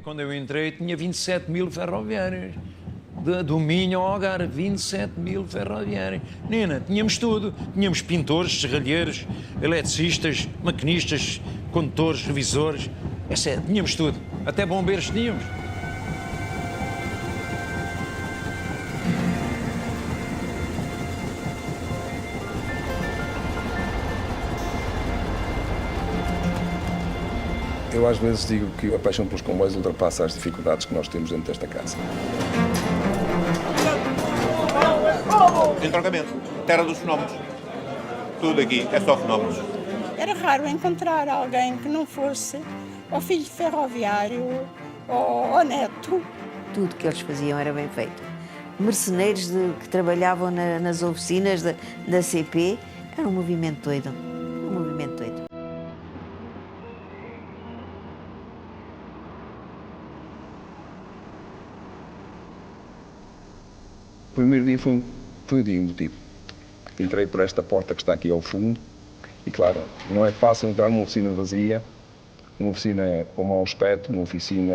quando eu entrei, tinha 27 mil ferroviários. Do Minho ao Algarve, 27 mil ferroviários. Nina, tínhamos tudo. Tínhamos pintores, serralheiros, eletricistas, maquinistas, condutores, revisores. Tínhamos tudo. Até bombeiros tínhamos. Eu às vezes digo que a paixão pelos comboios ultrapassa as dificuldades que nós temos dentro desta casa. Entroncamento, terra dos fenómenos. Tudo aqui é só fenómenos. Era raro encontrar alguém que não fosse ou filho de ferroviário ou neto. Tudo que eles faziam era bem feito. Merceneiros que trabalhavam nas oficinas da CP, era um movimento doido. Um movimento doido. O primeiro dia foi um dia emotivo. Entrei por esta porta que está aqui ao fundo e, claro, não é fácil entrar numa oficina vazia, uma oficina com mau aspecto, uma oficina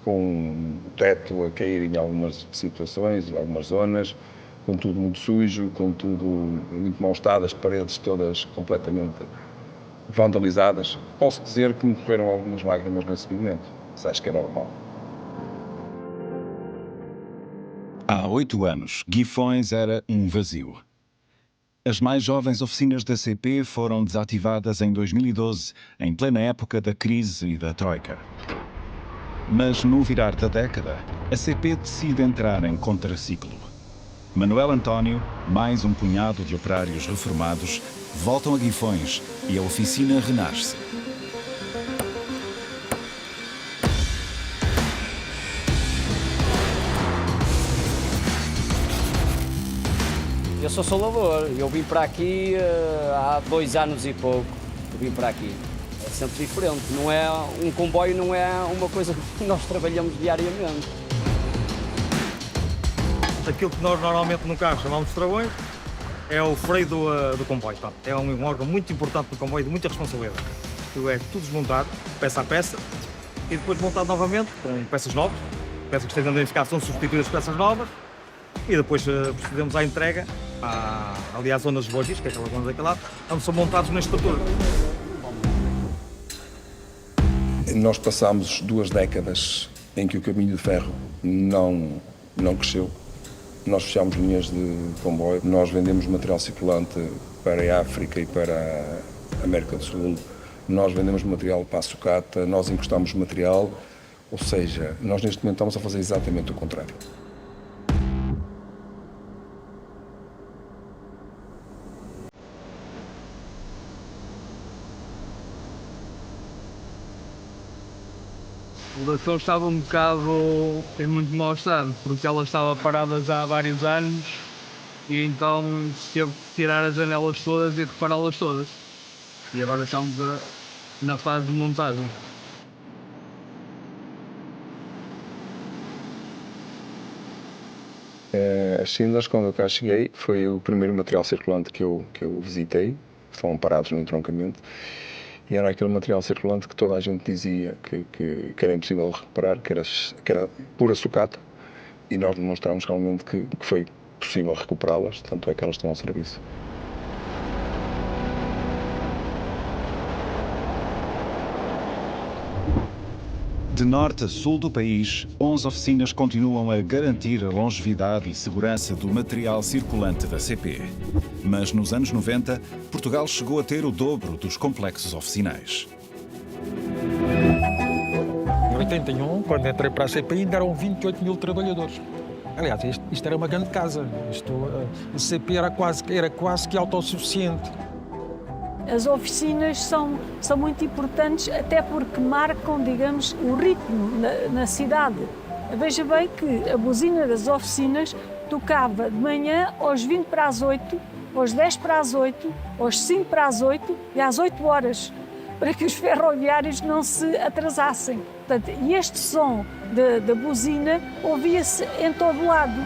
com o teto a cair em algumas situações, em algumas zonas, com tudo muito sujo, com tudo muito mal estado, as paredes todas completamente vandalizadas. Posso dizer que me correram algumas lágrimas nesse momento, mas acho que é normal. Há 8 anos, Guifões era um vazio. As mais jovens oficinas da CP foram desativadas em 2012, em plena época da crise e da troika. Mas no virar da década, a CP decide entrar em contraciclo. Manuel António, mais um punhado de operários reformados, voltam a Guifões e a oficina renasce. Eu sou solador, eu vim para aqui há 2 anos e pouco, eu vim para aqui. É sempre diferente, não é, um comboio não é uma coisa que nós trabalhamos diariamente. Aquilo que nós normalmente no carro chamamos de travões é o freio do comboio. Tá? É um órgão muito importante do comboio, de muita responsabilidade. Isto é tudo desmontado, peça a peça, e depois montado novamente com peças novas, peças que estejam a danificar são substituídas por peças novas, e depois procedemos à entrega ali às zonas logísticas, que é aquela zona daquele lado, onde são montados na estrutura. Nós passámos 2 décadas em que o caminho de ferro não cresceu. Nós fechámos linhas de comboio, nós vendemos material circulante para a África e para a América do Sul, nós vendemos material para a sucata, nós encostamos material, ou seja, nós neste momento estamos a fazer exatamente o contrário. A relação estava um bocado em muito mau estado, porque ela estava parada já há vários anos e então teve que tirar as janelas todas e repará-las todas. E agora estamos na fase de montagem. As cinzas, quando eu cá cheguei, foi o primeiro material circulante que eu visitei, estavam parados no entroncamento. E era aquele material circulante que toda a gente dizia que era impossível recuperar, que era pura sucata, e nós demonstramos realmente que foi possível recuperá-las, tanto é que elas estão ao serviço. De norte a sul do país, 11 oficinas continuam a garantir a longevidade e segurança do material circulante da CP. Mas nos anos 90, Portugal chegou a ter o dobro dos complexos oficinais. Em 81, quando entrei para a CP, ainda eram 28 mil trabalhadores. Aliás, isto era uma grande casa. A CP era quase que autossuficiente. As oficinas são muito importantes, até porque marcam, digamos, o ritmo na cidade. Veja bem que a buzina das oficinas tocava de manhã aos 20 para as 8, aos 10 para as 8, aos 5 para as 8 e às 8 horas, para que os ferroviários não se atrasassem. Portanto, e este som da buzina ouvia-se em todo lado.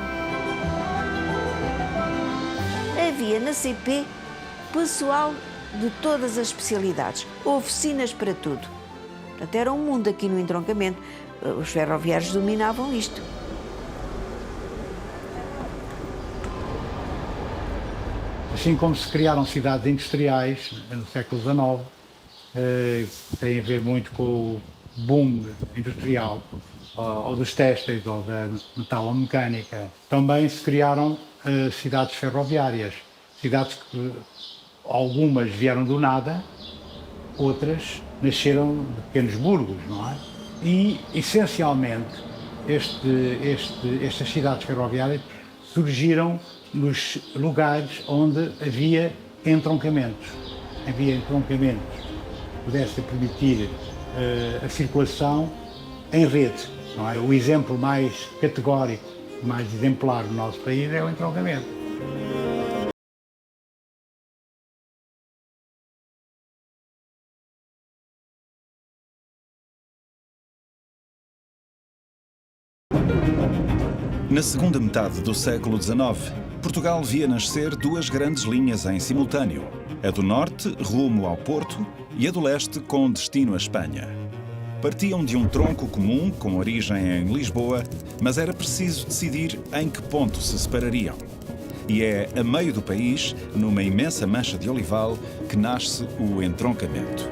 Havia na CP pessoal de todas as especialidades, oficinas para tudo. Até era um mundo aqui no entroncamento. Os ferroviários dominavam isto. Assim como se criaram cidades industriais no século XIX, tem a ver muito com o boom industrial, ou dos têxteis, ou da metalomecânica. Também se criaram cidades ferroviárias, cidades que algumas vieram do nada, outras nasceram de pequenos burgos, não é? E, essencialmente, estas cidades ferroviárias surgiram nos lugares onde havia entroncamentos. Havia entroncamentos que pudessem permitir a circulação em rede. Não é? O exemplo mais categórico, mais exemplar do nosso país é o entroncamento. Na segunda metade do século XIX, Portugal via nascer duas grandes linhas em simultâneo, a do norte, rumo ao Porto, e a do leste, com destino à Espanha. Partiam de um tronco comum, com origem em Lisboa, mas era preciso decidir em que ponto se separariam. E é a meio do país, numa imensa mancha de olival, que nasce o entroncamento.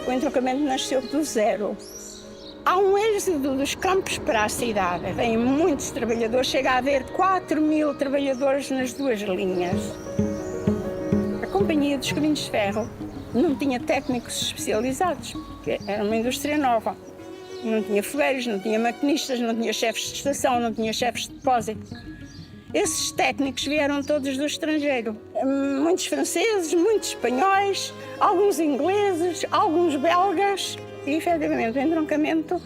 O entroncamento nasceu do zero. Há um êxodo dos campos para a cidade. Vêm muitos trabalhadores, chega a haver 4.000 trabalhadores nas duas linhas. A Companhia dos Caminhos de Ferro não tinha técnicos especializados, porque era uma indústria nova. Não tinha fogueiros, não tinha maquinistas, não tinha chefes de estação, não tinha chefes de depósito. Esses técnicos vieram todos do estrangeiro. Muitos franceses, muitos espanhóis, alguns ingleses, alguns belgas. E, efetivamente, o entroncamento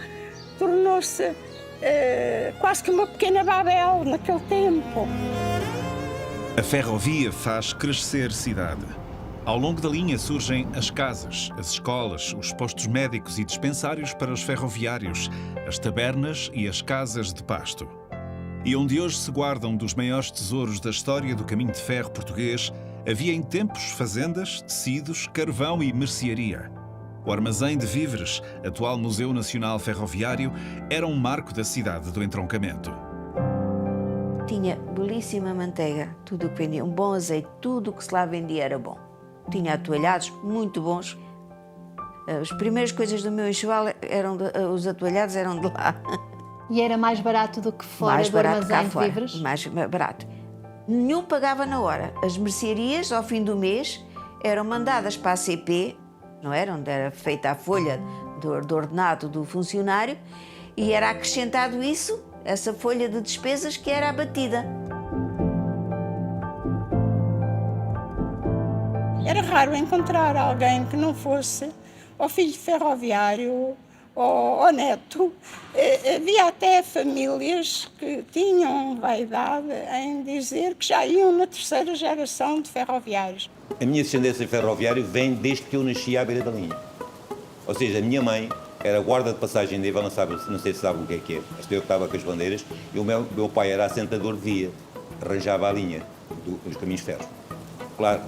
tornou-se quase que uma pequena Babel naquele tempo. A ferrovia faz crescer cidade. Ao longo da linha surgem as casas, as escolas, os postos médicos e dispensários para os ferroviários, as tabernas e as casas de pasto. E onde hoje se guardam dos maiores tesouros da história do caminho de ferro português, havia em tempos fazendas, tecidos, carvão e mercearia. O armazém de víveres, atual Museu Nacional Ferroviário, era um marco da cidade do entroncamento. Tinha belíssima manteiga, tudo o que vendia, um bom azeite, tudo o que se lá vendia era bom. Tinha atoalhados muito bons. As primeiras coisas do meu enxoval os atoalhados eram de lá. E era mais barato do que fora do armazém de víveres? Mais barato. Nenhum pagava na hora. As mercearias, ao fim do mês, eram mandadas para a CP, não era? Onde era feita a folha do ordenado do funcionário, e era acrescentado isso, essa folha de despesas, que era abatida. Era raro encontrar alguém que não fosse ou filho de ferroviário ou neto. Havia até famílias que tinham vaidade em dizer que já iam na terceira geração de ferroviários. A minha descendência ferroviária vem desde que eu nasci à beira da linha. Ou seja, a minha mãe era guarda de passagem de nível, não sei se sabe o que é. Eu estava com as bandeiras, e o meu pai era assentador de via, arranjava a linha dos caminhos de ferro. Claro,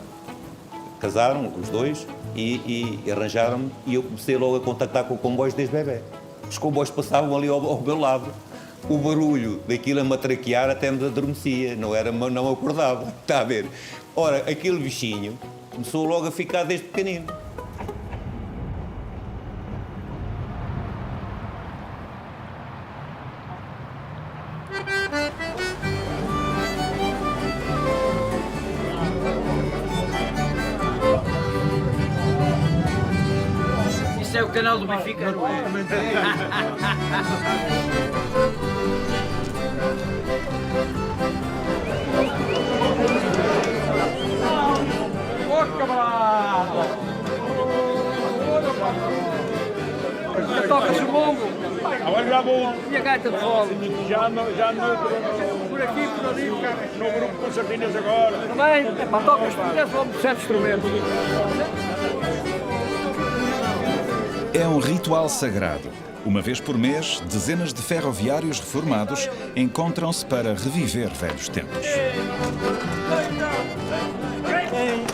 casaram os dois e arranjaram-me, e eu comecei logo a contactar com comboios desde bebê. Os comboios passavam ali ao meu lado. O barulho daquilo a matraquear até me adormecia, não acordava, está a ver? Ora, aquele bichinho começou logo a ficar desde pequenino. Isso é o canal do Benfica, não é? Toca-se o bombo. Agora já vou. E a gaita de fogo. Já por aqui, por ali, no grupo com sardinhas agora. Também, toca-se por esse bombo de 7 instrumentos. É um ritual sagrado. Uma vez por mês, dezenas de ferroviários reformados encontram-se para reviver velhos tempos.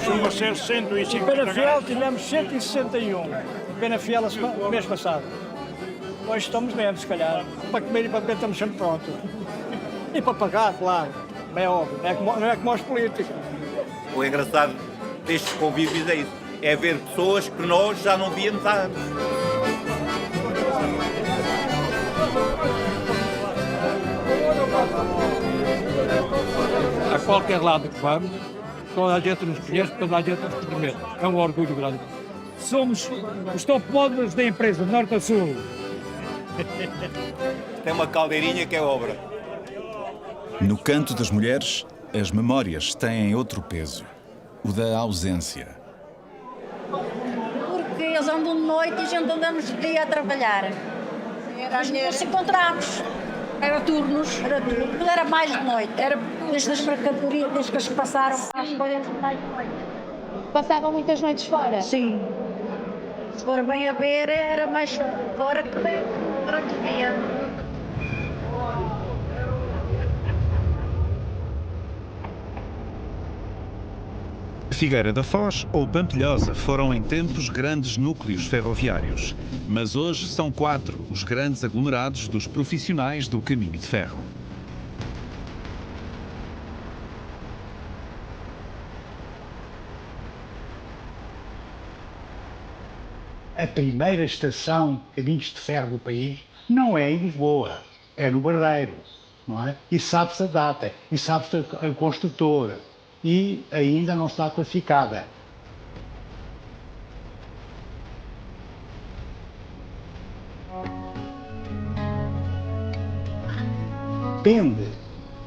São vocês 150. Em Penafiel tivemos 161. pena fiel o mês passado. Hoje estamos mesmo, se calhar. Para comer e para beber estamos sempre prontos. E para pagar, claro. É óbvio, não é como os políticos. O engraçado destes convívios é isso. É ver pessoas que nós já não víamos há anos. A qualquer lado que vamos, toda a gente nos conhece, toda a gente nos cumprimenta. É um orgulho grande. Somos os top models da empresa, de norte a sul. Tem uma caldeirinha que é obra. No canto das mulheres, as memórias têm outro peso, o da ausência. Porque eles andam de noite e a gente andamos de dia a trabalhar. Nós não se encontramos. Era turnos, não era mais de noite. Era desde as mercadorias, desde que eles passaram às coisas mais de noite. Passavam muitas noites fora? Sim. Se for bem a ver, era mais fora que durante o dia. Figueira da Foz ou Pampilhosa foram em tempos grandes núcleos ferroviários, mas hoje são 4 os grandes aglomerados dos profissionais do caminho de ferro. A primeira estação de caminhos de ferro do país não é em Lisboa, é no Barreiro, não é? E sabe-se a data, e sabe-se a construtora, e ainda não está classificada. Pende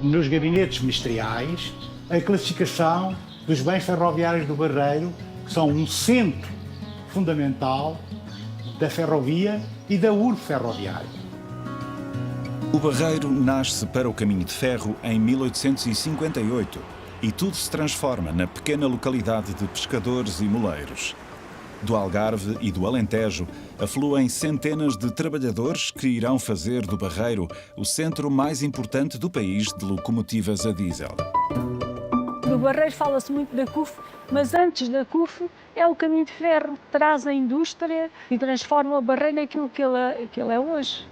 nos gabinetes ministeriais a classificação dos bens ferroviários do Barreiro, que são um centro fundamental da ferrovia e da urbe ferroviária. O Barreiro nasce para o caminho de ferro em 1858 e tudo se transforma na pequena localidade de pescadores e moleiros. Do Algarve e do Alentejo afluem centenas de trabalhadores que irão fazer do Barreiro o centro mais importante do país de locomotivas a diesel. Do Barreiro fala-se muito da CUF, mas antes da CUF é o caminho de ferro que traz a indústria e transforma o Barreiro naquilo que ele é hoje.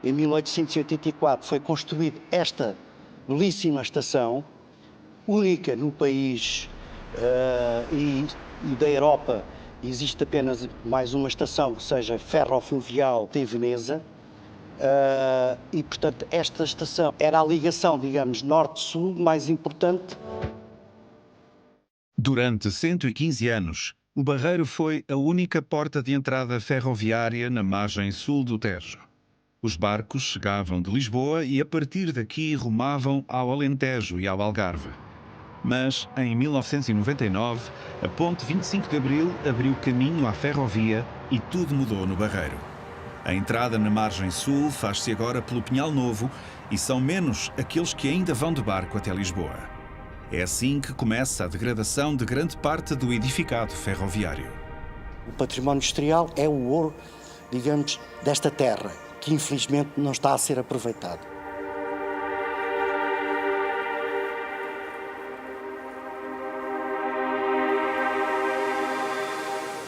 Em 1884 foi construída esta belíssima estação, única no país e da Europa. Existe apenas mais uma estação, que seja ferrofluvial de Veneza, e portanto esta estação era a ligação, digamos, norte-sul mais importante. Durante 115 anos, o Barreiro foi a única porta de entrada ferroviária na margem sul do Tejo. Os barcos chegavam de Lisboa e a partir daqui rumavam ao Alentejo e ao Algarve. Mas, em 1999, a ponte 25 de Abril abriu caminho à ferrovia e tudo mudou no Barreiro. A entrada na margem sul faz-se agora pelo Pinhal Novo e são menos aqueles que ainda vão de barco até Lisboa. É assim que começa a degradação de grande parte do edificado ferroviário. O património industrial é o ouro, digamos, desta terra, que infelizmente não está a ser aproveitado.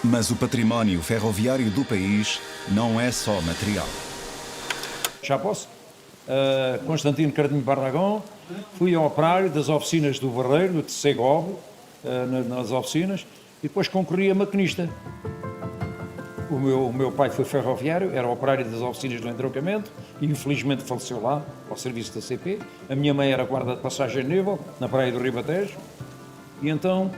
Mas o património ferroviário do país não é só material. Já posso? Constantino Cardinho Barragão, fui operário das oficinas do Barreiro, de Segovia, nas oficinas, e depois concorri a maquinista. O meu pai foi ferroviário, era operário das oficinas do entroncamento e infelizmente faleceu lá, ao serviço da CP. A minha mãe era guarda de passagem de nível, na praia do Ribatejo. E então,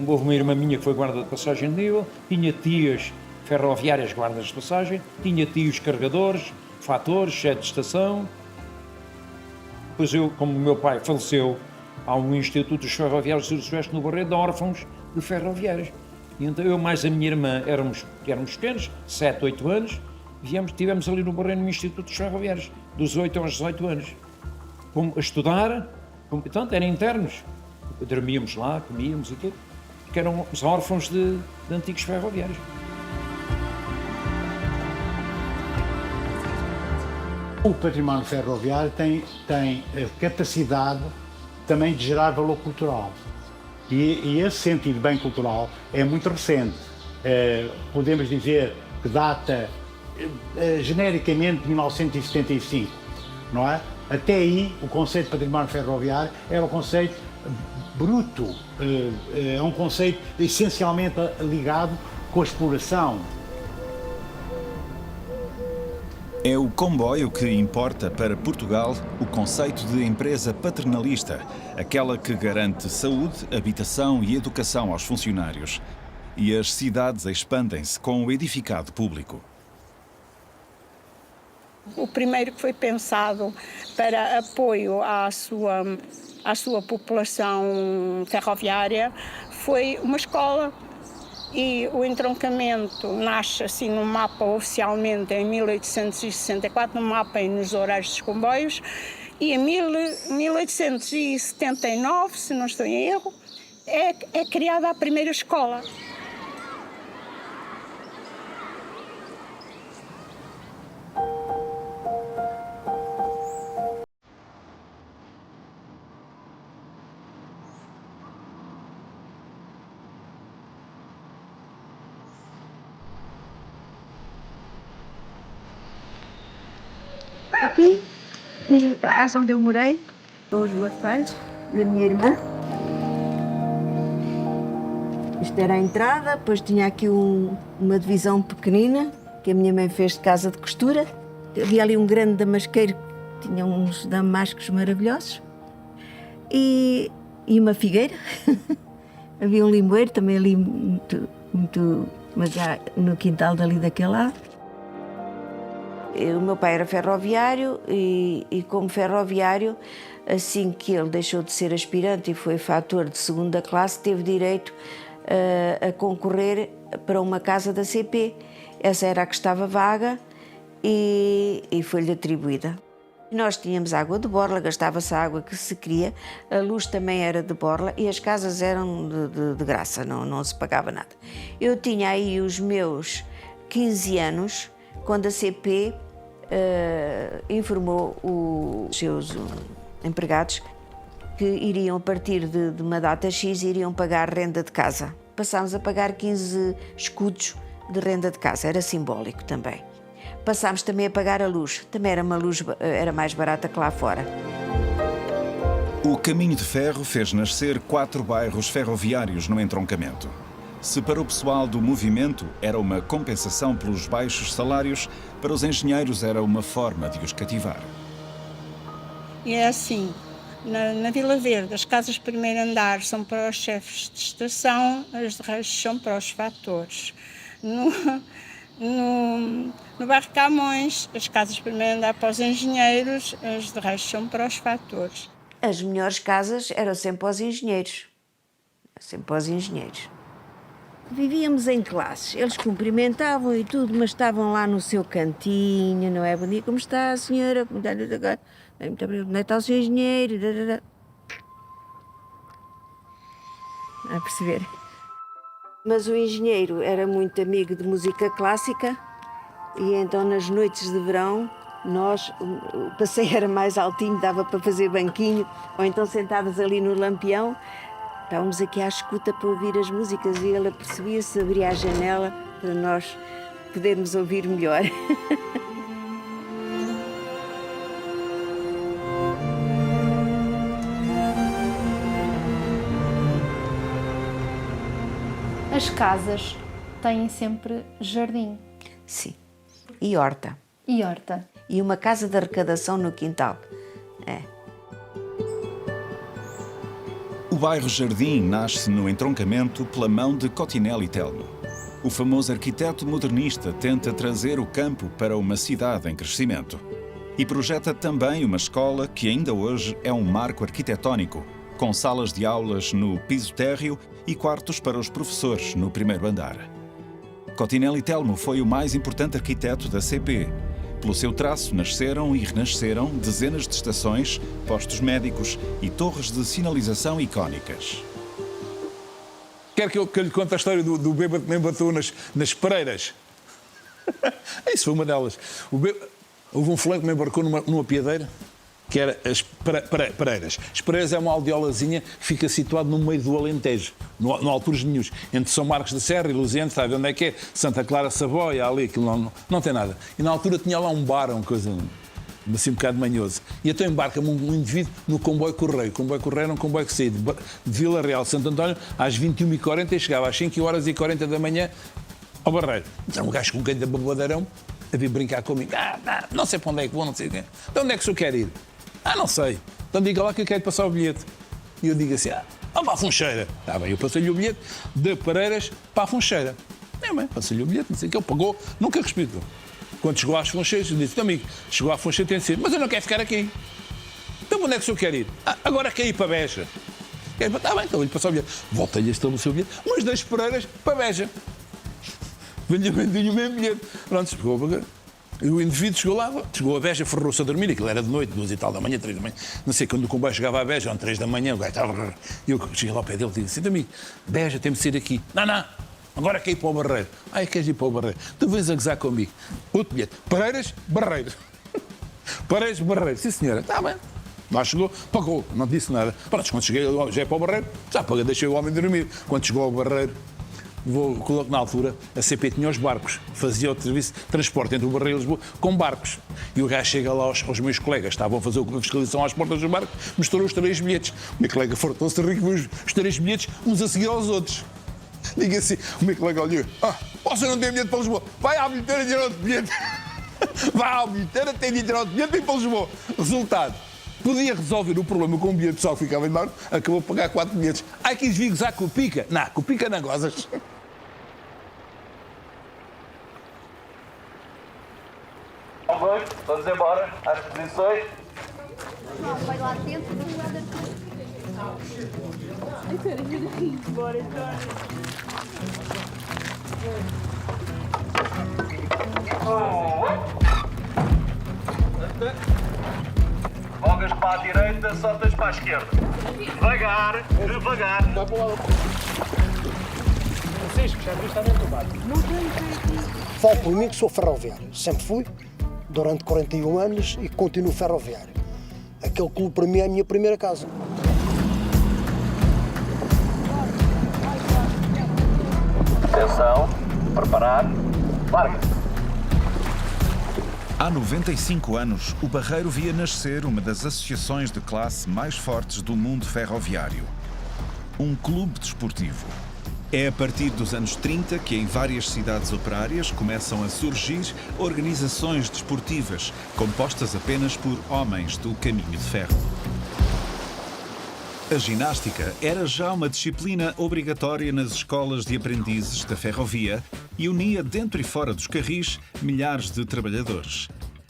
houve uma irmã minha que foi guarda de passagem de nível, tinha tias ferroviárias guardas de passagem, tinha tios carregadores, fatores, chefe de estação. Depois eu, como o meu pai faleceu, há um Instituto dos Ferroviários do Sudoeste no Barreiro de órfãos de ferroviários. E então eu mais a minha irmã éramos pequenos, 7, 8 anos, estivemos ali no Barreiro no Instituto dos Ferroviários, dos 8 aos 18 anos, a estudar, portanto, eram internos. Dormíamos lá, comíamos e tudo, porque eram os órfãos de antigos ferroviários. O património ferroviário tem a capacidade também de gerar valor cultural. E esse sentido de bem cultural é muito recente. Podemos dizer que data genericamente de 1975, não é? Até aí, o conceito de património ferroviário era um conceito bruto, é um conceito essencialmente ligado com a exploração. É o comboio que importa para Portugal o conceito de empresa paternalista, aquela que garante saúde, habitação e educação aos funcionários. E as cidades expandem-se com o edificado público. O primeiro que foi pensado para apoio à sua população ferroviária foi uma escola. E o entroncamento nasce assim no mapa oficialmente em 1864, no mapa e nos horários dos comboios, e em 1879, se não estou em erro, é criada a primeira escola. Aqui, a casa onde eu morei, os meus pais, da minha irmã. Isto era a entrada, depois tinha aqui uma divisão pequenina, que a minha mãe fez de casa de costura. Havia ali um grande damasqueiro, que tinha uns damascos maravilhosos. E uma figueira. Havia um limoeiro também ali, muito, mas já no quintal dali daquele lado. O meu pai era ferroviário e como ferroviário, assim que ele deixou de ser aspirante e foi fator de segunda classe, teve direito a concorrer para uma casa da CP. Essa era a que estava vaga e foi-lhe atribuída. Nós tínhamos água de borla, gastava-se a água que se queria, a luz também era de borla e as casas eram de graça, não se pagava nada. Eu tinha aí os meus 15 anos, quando a CP informou os seus empregados que iriam, a partir de uma data X, iriam pagar renda de casa. Passámos a pagar 15 escudos de renda de casa, era simbólico também. Passámos também a pagar a luz, também era uma luz, era mais barata que lá fora. O caminho de ferro fez nascer 4 bairros ferroviários no entroncamento. Se para o pessoal do movimento era uma compensação pelos baixos salários, para os engenheiros era uma forma de os cativar. E é assim, na Vila Verde, as casas de primeiro andar são para os chefes de estação, as de resto são para os fatores. No bairro Camões, as casas de primeiro andar para os engenheiros, as de resto são para os fatores. As melhores casas eram sempre para os engenheiros. Sempre para os engenheiros. Vivíamos em classes, eles cumprimentavam e tudo, mas estavam lá no seu cantinho, não é? Bom dia, como está a senhora? Muito obrigado. Onde está o seu engenheiro? A perceber? Mas o engenheiro era muito amigo de música clássica e então nas noites de verão o passeio era mais altinho, dava para fazer banquinho, ou então sentadas ali no lampião. Estávamos aqui à escuta para ouvir as músicas e ele apercebia-se, abria a janela para nós podermos ouvir melhor. As casas têm sempre jardim. Sim. E horta. E horta. E uma casa de arrecadação no quintal. O bairro Jardim nasce no entroncamento pela mão de Cotinelli Telmo. O famoso arquiteto modernista tenta trazer o campo para uma cidade em crescimento. E projeta também uma escola que ainda hoje é um marco arquitetónico, com salas de aulas no piso térreo e quartos para os professores no primeiro andar. Cotinelli Telmo foi o mais importante arquiteto da CP. Pelo seu traço nasceram e renasceram dezenas de estações, postos médicos e torres de sinalização icónicas. Quer que eu lhe conte a história do bêbado que me embatou nas pereiras? Isso foi uma delas. Houve um flanco que me embarcou numa piadeira, que era as Pereiras. As Pereiras é uma aldeolazinha que fica situada no meio do Alentejo, no alturas de nenhum, entre São Marcos da Serra e Luziante, está a ver onde é que é? Santa Clara, Savoia, ali, aquilo não tem nada. E na altura tinha lá um bar, uma coisa assim um bocado manhoso. E então embarca-me um indivíduo no comboio Correio. O comboio Correio era um comboio que saía de Vila Real, Santo António, às 21h40 e chegava às 5h40 da manhã ao Barreiro. Então um gajo com um canto de babadeirão a vir brincar comigo. Não sei para onde é que vou, não sei o quê. De onde é que o senhor quer ir? Não sei. Então diga lá que eu quero passar o bilhete. E eu digo assim, para a Funcheira. Está bem, eu passei-lhe o bilhete de Pereiras para a Funcheira. Bem, passei-lhe o bilhete, não sei o que, ele pagou, nunca respeitou. Quando chegou às Funcheiras, eu disse, amigo, chegou à Funcheira, tem de ser, mas eu não quero ficar aqui. Então onde é que o senhor quer ir? Agora quer ir para Beja. Está bem, então ele passou o bilhete. Voltei-lhe a estabelecer o bilhete, mas das Pereiras para Beja. Vendia o mesmo bilhete. Pronto, chegou a pagar. E o indivíduo chegou lá, chegou a Beja, ferrou-se a dormir, aquilo era de noite, 2 e tal da manhã, 3 da manhã. Não sei, quando o comboio chegava a Beja, eram 3 da manhã, o gajo estava... E eu cheguei lá ao pé dele e disse, assim, amigo, Beja, temos de ser aqui. Não, agora quer ir para o Barreiro. Queres ir para o Barreiro? Tu vens a gozar comigo. Outro bilhete, Pereiras, Barreiro. Pereiras, Barreiro. Sim, senhora, está bem. Lá chegou, pagou, não disse nada. Pronto, quando cheguei já para o Barreiro, já paguei, deixei o homem dormir. Quando chegou ao Barreiro, na altura, a CP tinha os barcos, fazia o serviço de transporte entre o Barreiro e Lisboa com barcos. E o gajo chega lá aos meus colegas, estavam a fazer a fiscalização às portas dos barcos, mostrou os 3 bilhetes. O meu colega fartou-se de rir com os 3 bilhetes, uns a seguir aos outros. Diga assim, o meu colega olhou, você não tem bilhete para Lisboa, vai à bilheteira tirar outro bilhete. Vai à bilheteira, tem de tirar outro bilhete e para Lisboa. Resultado, podia resolver o problema com o bilhete pessoal que ficava em mar, acabou por pagar 4 bilhetes. Quis vir gozar com o Pica? Não, com o Pica não gozas. Vamos embora às posições. Não, vai lá dentro do lado Bora. Volgas para a direita, soltas para a esquerda. Devagar. Francisco, já viste dentro do barco? Falo por mim que sou ferroviário. Sempre fui, durante 41 anos, e continuo ferroviário. Aquele clube para mim é a minha primeira casa. Atenção, preparar, larga. Há 95 anos, o Barreiro via nascer uma das associações de classe mais fortes do mundo ferroviário. Um clube desportivo. É a partir dos anos 30 que em várias cidades operárias começam a surgir organizações desportivas compostas apenas por homens do caminho de ferro. A ginástica era já uma disciplina obrigatória nas escolas de aprendizes da ferrovia e unia dentro e fora dos carris milhares de trabalhadores.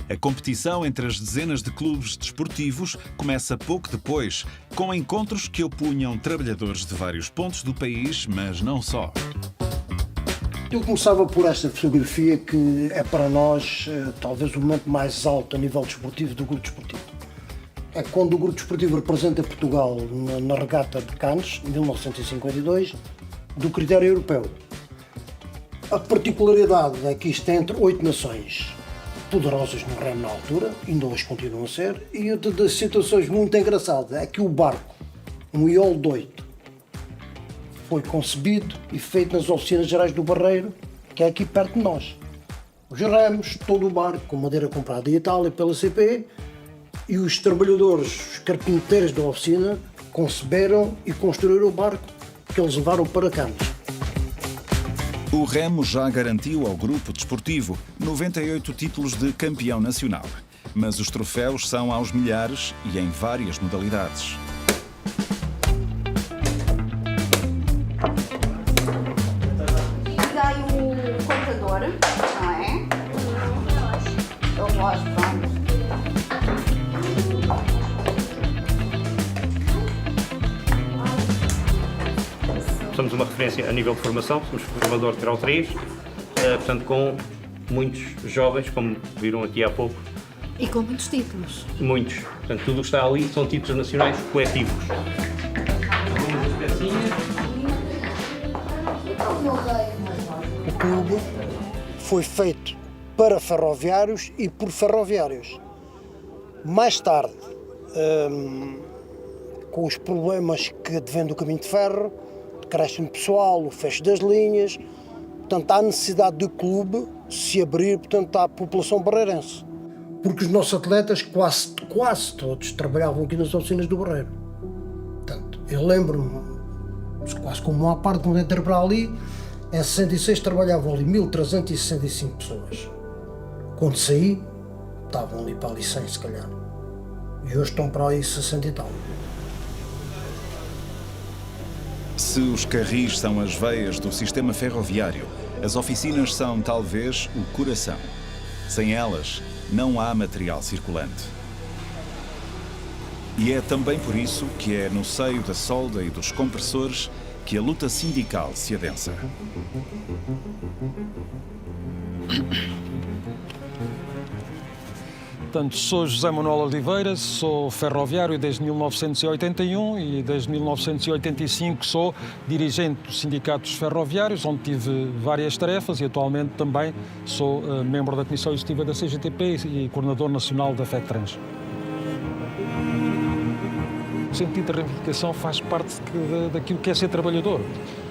A competição entre as dezenas de clubes desportivos começa pouco depois, com encontros que opunham trabalhadores de vários pontos do país, mas não só. Eu começava por esta fotografia que é para nós talvez o momento mais alto a nível desportivo do grupo desportivo. É quando o grupo desportivo representa Portugal na regata de Cannes, em 1952, do critério europeu. A particularidade é que isto é entre 8 nações poderosas no remo na altura, ainda hoje continuam a ser, e outra das situações muito engraçadas é que o barco, um Iolo 8, foi concebido e feito nas oficinas gerais do Barreiro, que é aqui perto de nós. Os remos, todo o barco, com madeira comprada em Itália pela CP, e os trabalhadores, os carpinteiros da oficina, conceberam e construíram o barco que eles levaram para Cannes. O remo já garantiu ao grupo desportivo 98 títulos de campeão nacional, mas os troféus são aos milhares e em várias modalidades. Dá aí o contador, não é? Eu gosto, vamos. Somos uma referência a nível de formação, somos formador de grau 3, portanto com muitos jovens, como viram aqui há pouco. E com muitos títulos. Muitos. Portanto, tudo o que está ali são títulos nacionais coletivos. Algumas pecinhas. O clube foi feito para ferroviários e por ferroviários. Mais tarde, com os problemas que advêm do caminho de ferro, decréscimo pessoal, o fecho das linhas, portanto, há necessidade do clube se abrir, portanto, à população barreirense. Porque os nossos atletas, quase todos, trabalhavam aqui nas oficinas do Barreiro. Portanto, eu lembro-me, quase como uma parte, quando entrei para ali, em 66 trabalhavam ali 1.365 pessoas. Quando saí, estavam ali para ali 100, se calhar. E hoje estão para aí 60 e tal. Se os carris são as veias do sistema ferroviário, as oficinas são talvez o coração. Sem elas, não há material circulante. E é também por isso que é no seio da solda e dos compressores que a luta sindical se adensa. Portanto, sou José Manuel Oliveira, sou ferroviário desde 1981 e desde 1985 sou dirigente dos sindicatos ferroviários, onde tive várias tarefas e atualmente também sou membro da Comissão Executiva da CGTP e coordenador nacional da FECTRANS. O sentido da reivindicação faz parte daquilo que é ser trabalhador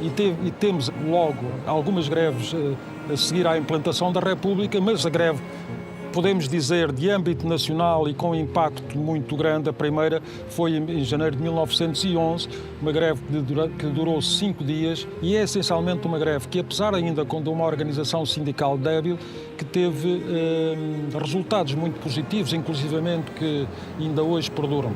e temos logo algumas greves a seguir à implantação da República, mas a greve, podemos dizer, de âmbito nacional e com impacto muito grande. A primeira foi em janeiro de 1911, uma greve que durou 5 dias e é essencialmente uma greve que, apesar ainda de uma organização sindical débil, que teve resultados muito positivos, inclusivamente que ainda hoje perduram.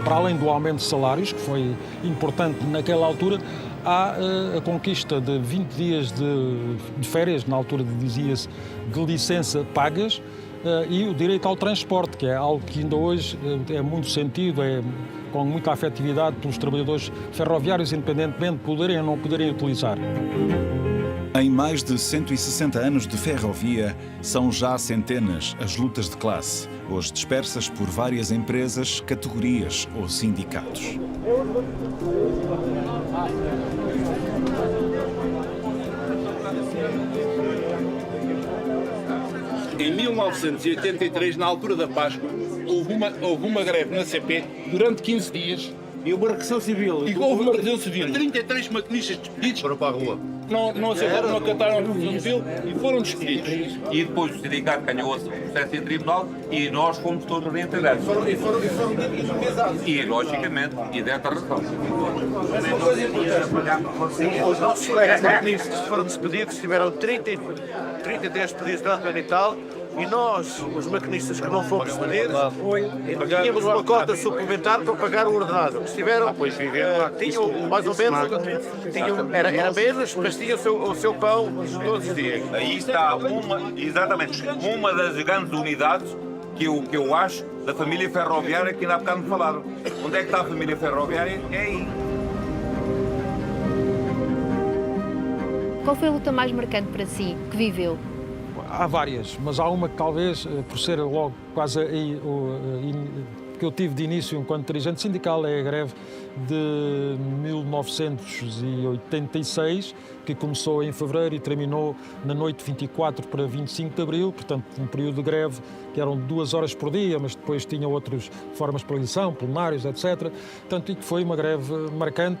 Para além do aumento de salários, que foi importante naquela altura, há a conquista de 20 dias de férias, na altura dizia-se de licença pagas, e o direito ao transporte, que é algo que ainda hoje é muito sentido, é com muita afetividade pelos trabalhadores ferroviários, independentemente de poderem ou não poderem utilizar. Em mais de 160 anos de ferrovia, são já centenas as lutas de classe, hoje dispersas por várias empresas, categorias ou sindicatos. Em 1983, na altura da Páscoa, houve uma greve na CP durante 15 dias. E uma reação civil. E houve uma reação civil. 33 maquinistas despedidos. Foram para a rua. Não aceitaram, não acataram a reação civil e foram despedidos. E depois o sindicato ganhou o processo em tribunal e nós fomos todos reintegrados. E foram indemnizados. E, logicamente, e desta razão. Uma coisa importante. Os nossos colegas maquinistas foram despedidos, tiveram 33 pedidos durante o ano e tal. E nós, os maquinistas que não fomos despedidos, tínhamos uma cota suplementar para pagar o ordenado. Estiveram, tinham mais ou menos, era menos, mas tinham o seu pão todos os dias. Aí está exatamente, uma das grandes unidades que eu acho da família ferroviária que ainda há bocado me falaram. Onde é que está a família ferroviária? É aí. Qual foi a luta mais marcante para si, que viveu? Há várias, mas há uma que talvez, por ser logo quase que eu tive de início enquanto dirigente sindical, é a greve de 1986, que começou em fevereiro e terminou na noite de 24 para 25 de abril, portanto um período de greve que eram 2 horas por dia, mas depois tinha outras formas de paralisação, plenários, etc. Portanto, foi uma greve marcante,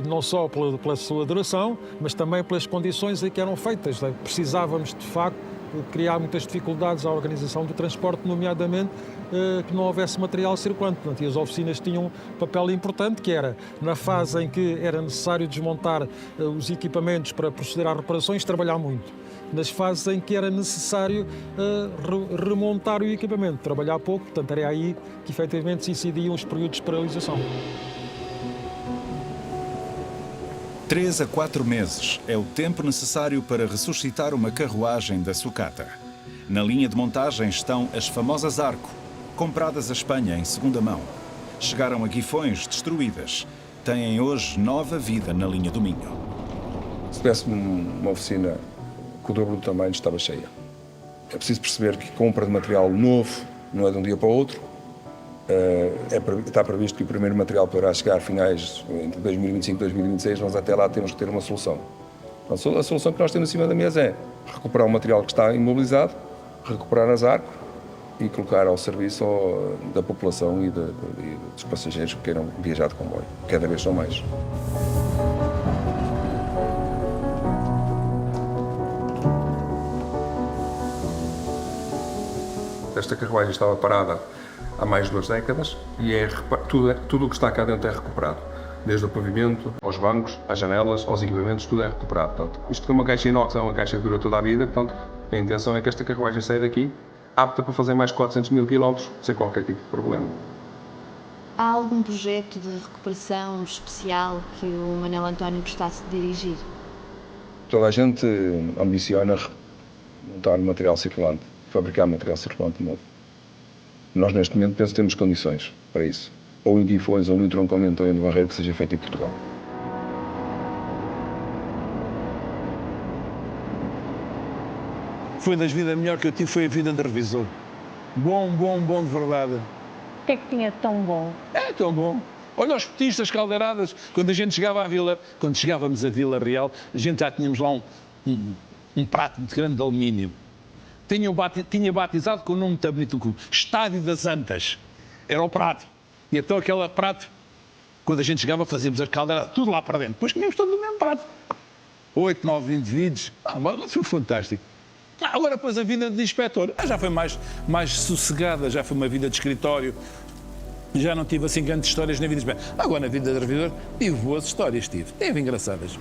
não só pela sua duração, mas também pelas condições em que eram feitas. Precisávamos, de facto, criar muitas dificuldades à organização do transporte, nomeadamente que não houvesse material circulante. Portanto, e as oficinas tinham um papel importante, que era, na fase em que era necessário desmontar os equipamentos para proceder às reparações, trabalhar muito. Nas fases em que era necessário remontar o equipamento, trabalhar pouco. Portanto, era aí que efetivamente se incidiam os períodos de paralisação. 3 a 4 meses é o tempo necessário para ressuscitar uma carruagem da sucata. Na linha de montagem estão as famosas Arco, compradas à Espanha em segunda mão. Chegaram a Guifões destruídas. Têm hoje nova vida na linha do Minho. Se tivesse uma oficina com o dobro do tamanho, estava cheia. É preciso perceber que compra de material novo não é de um dia para o outro. Está previsto que o primeiro material poderá chegar a finais entre 2025 e 2026, nós até lá temos que ter uma solução. A solução que nós temos em cima da mesa é recuperar o material que está imobilizado, recuperar as arcos e colocar ao serviço da população e dos passageiros que queiram viajar de comboio. Cada vez são mais. Esta carruagem estava parada há mais de 2 décadas e tudo o que está cá dentro é recuperado. Desde o pavimento, aos bancos, às janelas, aos equipamentos, tudo é recuperado. Portanto, isto é uma caixa inox, é uma caixa que dura toda a vida. Portanto, a intenção é que esta carruagem saia daqui apta para fazer mais 400 mil quilómetros sem qualquer tipo de problema. Há algum projeto de recuperação especial que o Manuel António gostasse de dirigir? Toda a gente ambiciona montar material circulante, fabricar material circulante novo. Nós, neste momento, penso que temos condições para isso. Ou em Guifões, ou no entroncamento, ou em Barreiro, que seja feito em Portugal. Foi das vidas melhor que eu tive, foi a vida de revisor. Bom de verdade. O que é que tinha tão bom? É tão bom. Olha os petistas caldeiradas. Quando a gente chegava à vila, quando chegávamos à Vila Real, a gente já tínhamos lá um prato muito grande de alumínio. Tinha batizado com o nome muito bonito, Estádio das Antas. Era o prato. E então aquele prato, quando a gente chegava, fazíamos as caldeiradas, tudo lá para dentro. Depois comíamos todo o mesmo prato. 8, 9 indivíduos. Mas foi fantástico. Agora, depois, a vida de inspetor já foi mais sossegada, já foi uma vida de escritório. Já não tive assim grandes histórias na vida de inspetor. Agora, na vida de revisor, tive boas histórias, tive engraçadas.